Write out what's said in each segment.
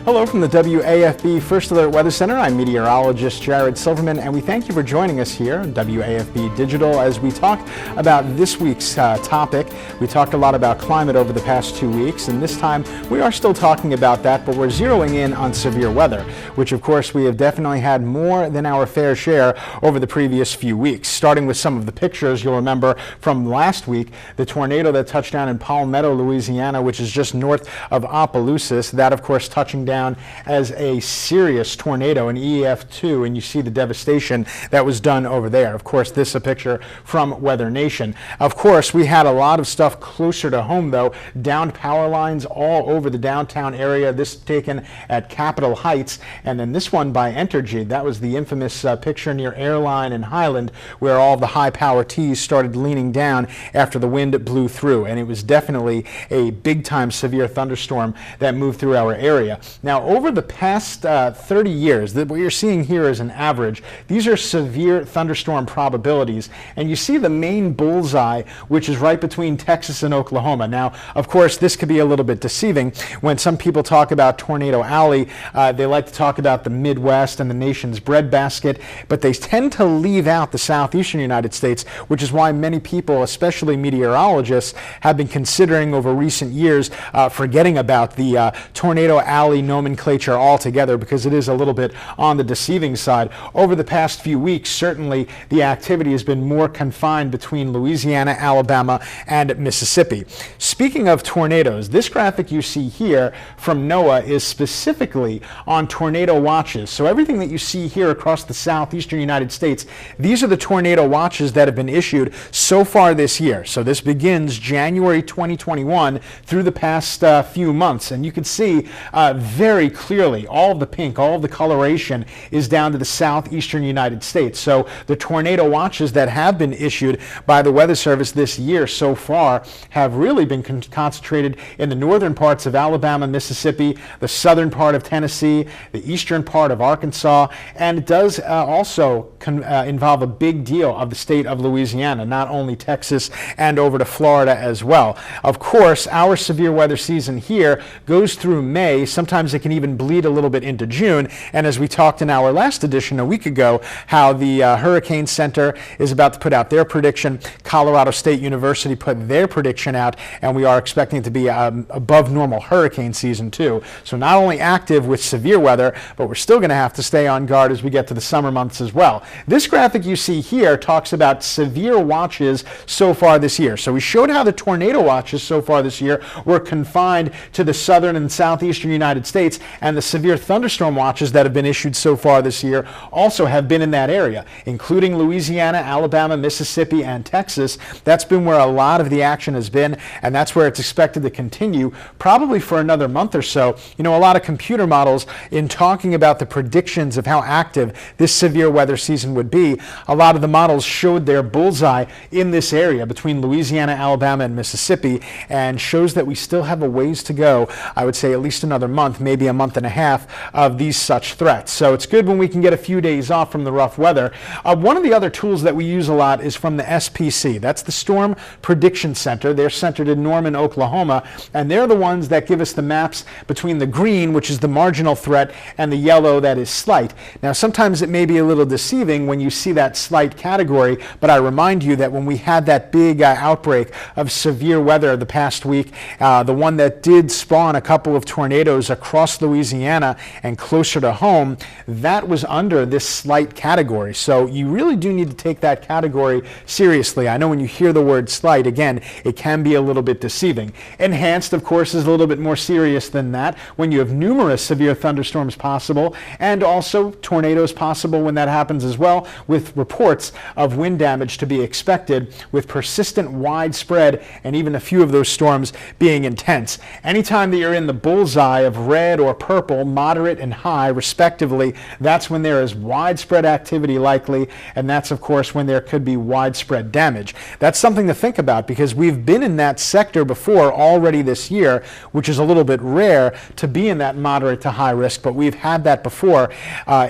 Hello from the WAFB First Alert Weather Center. I'm meteorologist Jared Silverman, and we thank you for joining us here on WAFB Digital as we talk about this week's topic. We talked a lot about climate over the past 2 weeks, and this time we are still talking about that, but we're zeroing in on severe weather, which of course we have definitely had more than our fair share over the previous few weeks. Starting with some of the pictures you'll remember from last week, the tornado that touched down in Palmetto, Louisiana, which is just north of Opelousas, that of course touching down as a serious tornado, an EF2, and you see the devastation that was done over there. Of course, this is a picture from Weather Nation. Of course, we had a lot of stuff closer to home, though. Downed power lines all over the downtown area, this taken at Capitol Heights, and then this one by Entergy. That was the infamous picture near Airline and Highland, where all the high-power T's started leaning down after the wind blew through, and it was definitely a big-time severe thunderstorm that moved through our area. Now, over the past 30 years, what you're seeing here is an average. These are severe thunderstorm probabilities, and you see the main bullseye, which is right between Texas and Oklahoma. Now, of course, this could be a little bit deceiving. When some people talk about Tornado Alley, they like to talk about the Midwest and the nation's breadbasket, but they tend to leave out the southeastern United States, which is why many people, especially meteorologists, have been considering over recent years forgetting about the Tornado Alley nomenclature altogether, because it is a little bit on the deceiving side. Over the past few weeks, certainly the activity has been more confined between Louisiana, Alabama, and Mississippi. Speaking of tornadoes, this graphic you see here from NOAA is specifically on tornado watches. So everything that you see here across the southeastern United States, these are the tornado watches that have been issued so far this year. So this begins January 2021 through the past few months, and you can see very clearly all of the pink, all of the coloration is down to the southeastern United States. So the tornado watches that have been issued by the Weather Service this year so far have really been concentrated in the northern parts of Alabama, Mississippi, the southern part of Tennessee, the eastern part of Arkansas, and it does also involve a big deal of the state of Louisiana, not only Texas and over to Florida as well. Of course, our severe weather season here goes through May. Sometimes it can even bleed a little bit into June, and as we talked in our last edition a week ago, how the Hurricane Center is about to put out their prediction. Colorado State University put their prediction out, and we are expecting it to be above normal hurricane season too. So not only active with severe weather, but we're still going to have to stay on guard as we get to the summer months as well. This graphic you see here talks about severe watches so far this year. So we showed how the tornado watches so far this year were confined to the southern and southeastern United States, and the severe thunderstorm watches that have been issued so far this year also have been in that area, including Louisiana, Alabama, Mississippi, and Texas. That's been where a lot of the action has been, and that's where it's expected to continue probably for another month or so. You know, a lot of computer models, in talking about the predictions of how active this severe weather season would be, a lot of the models showed their bullseye in this area between Louisiana, Alabama, and Mississippi, and shows that we still have a ways to go. I would say at least another month, maybe a month and a half of these such threats. So it's good when we can get a few days off from the rough weather. One of the other tools that we use a lot is from the SPC. That's the Storm Prediction Center. They're centered in Norman, Oklahoma, and they're the ones that give us the maps between the green, which is the marginal threat, and the yellow, that is slight. Now, sometimes it may be a little deceiving when you see that slight category, but I remind you that when we had that big outbreak of severe weather the past week, the one that did spawn a couple of tornadoes across Louisiana and closer to home, that was under this slight category. So you really do need to take that category seriously. I know when you hear the word slight, again, it can be a little bit deceiving. Enhanced, of course, is a little bit more serious than that, when you have numerous severe thunderstorms possible, and also tornadoes possible when that happens as well, with reports of wind damage to be expected, with persistent, widespread, and even a few of those storms being intense. Anytime that you're in the bullseye of red or purple, moderate and high respectively, that's when there is widespread activity likely, and that's of course when there could be widespread damage. That's something to think about, because we've been in that sector before already this year, which is a little bit rare to be in that moderate to high risk, but we've had that before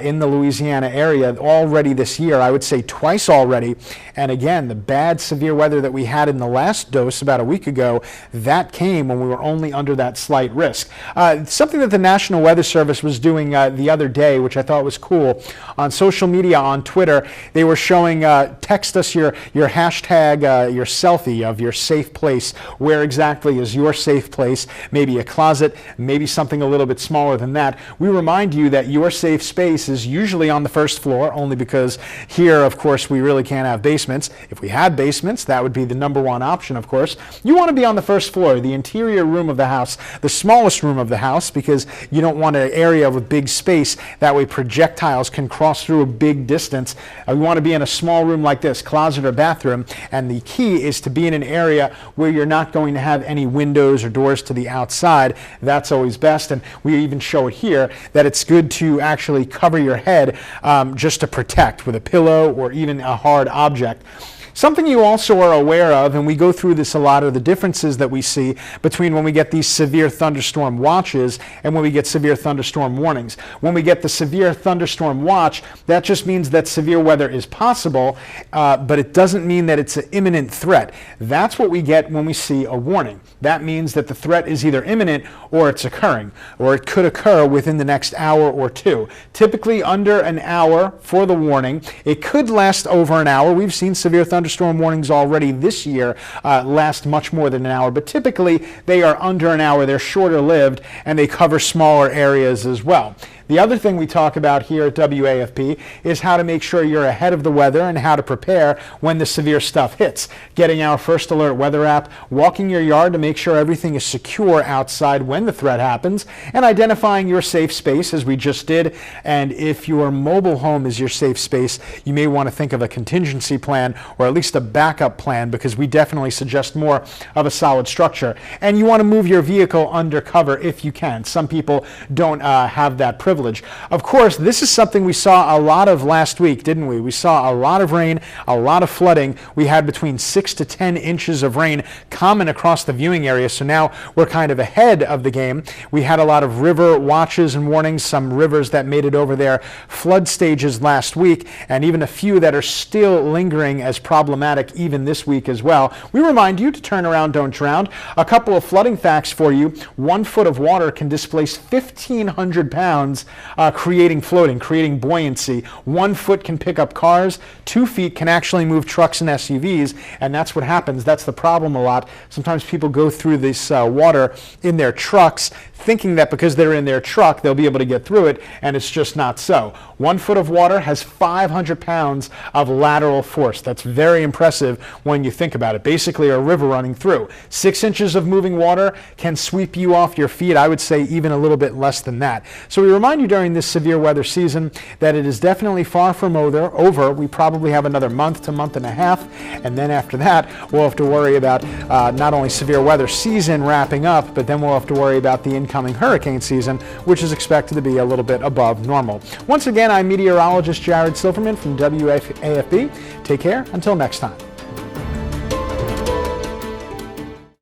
in the Louisiana area already this year, I would say twice already. And again, the bad severe weather that we had in the last dose about a week ago, that came when we were only under that slight risk. Something to that the National Weather Service was doing the other day, which I thought was cool, on social media, on Twitter, they were showing, text us your hashtag, your selfie of your safe place. Where exactly is your safe place? Maybe a closet, maybe something a little bit smaller than that. We remind you that your safe space is usually on the first floor, only because here, of course, we really can't have basements. If we had basements, that would be the number one option, of course. You want to be on the first floor, the interior room of the house, the smallest room of the house, because you don't want an area with big space. That way projectiles can cross through a big distance. We want to be in a small room like this, closet or bathroom, and the key is to be in an area where you're not going to have any windows or doors to the outside. That's always best, and we even show it here that it's good to actually cover your head just to protect with a pillow or even a hard object. Something you also are aware of, and we go through this a lot, are the differences that we see between when we get these severe thunderstorm watches and when we get severe thunderstorm warnings. When we get the severe thunderstorm watch, that just means that severe weather is possible, but it doesn't mean that it's an imminent threat. That's what we get when we see a warning. That means that the threat is either imminent or it's occurring, or it could occur within the next hour or two. Typically under an hour for the warning. It could last over an hour. We've seen severe thunderstorm warnings already this year last much more than an hour, but typically they are under an hour. They're shorter lived and they cover smaller areas as well. The other thing we talk about here at WAFB is how to make sure you're ahead of the weather and how to prepare when the severe stuff hits. Getting our First Alert weather app, walking your yard to make sure everything is secure outside when the threat happens, and identifying your safe space as we just did. And if your mobile home is your safe space, you may want to think of a contingency plan or at least a backup plan, because we definitely suggest more of a solid structure. And you want to move your vehicle under cover if you can. Some people don't have that privilege. Of course, this is something we saw a lot of last week, didn't we? We saw a lot of rain, a lot of flooding. We had between 6 to 10 inches of rain common across the viewing area, so now we're kind of ahead of the game. We had a lot of river watches and warnings, some rivers that made it over their flood stages last week, and even a few that are still lingering as problematic even this week as well. We remind you to turn around, don't drown. A couple of flooding facts for you. 1 foot of water can displace 1,500 pounds creating floating, creating buoyancy. 1 foot can pick up cars, 2 feet can actually move trucks and SUVs, and that's what happens. That's the problem a lot. Sometimes people go through this water in their trucks thinking that because they're in their truck they'll be able to get through it, and it's just not so. 1 foot of water has 500 pounds of lateral force. That's very impressive when you think about it. Basically a river running through. 6 inches of moving water can sweep you off your feet. I would say even a little bit less than that. So we remind you during this severe weather season that it is definitely far from over. We probably have another month to month and a half, and then after that we'll have to worry about not only severe weather season wrapping up, but then we'll have to worry about the incoming hurricane season, which is expected to be a little bit above normal. Once again, I'm meteorologist Jared Silverman from WAFB. Take care until next time.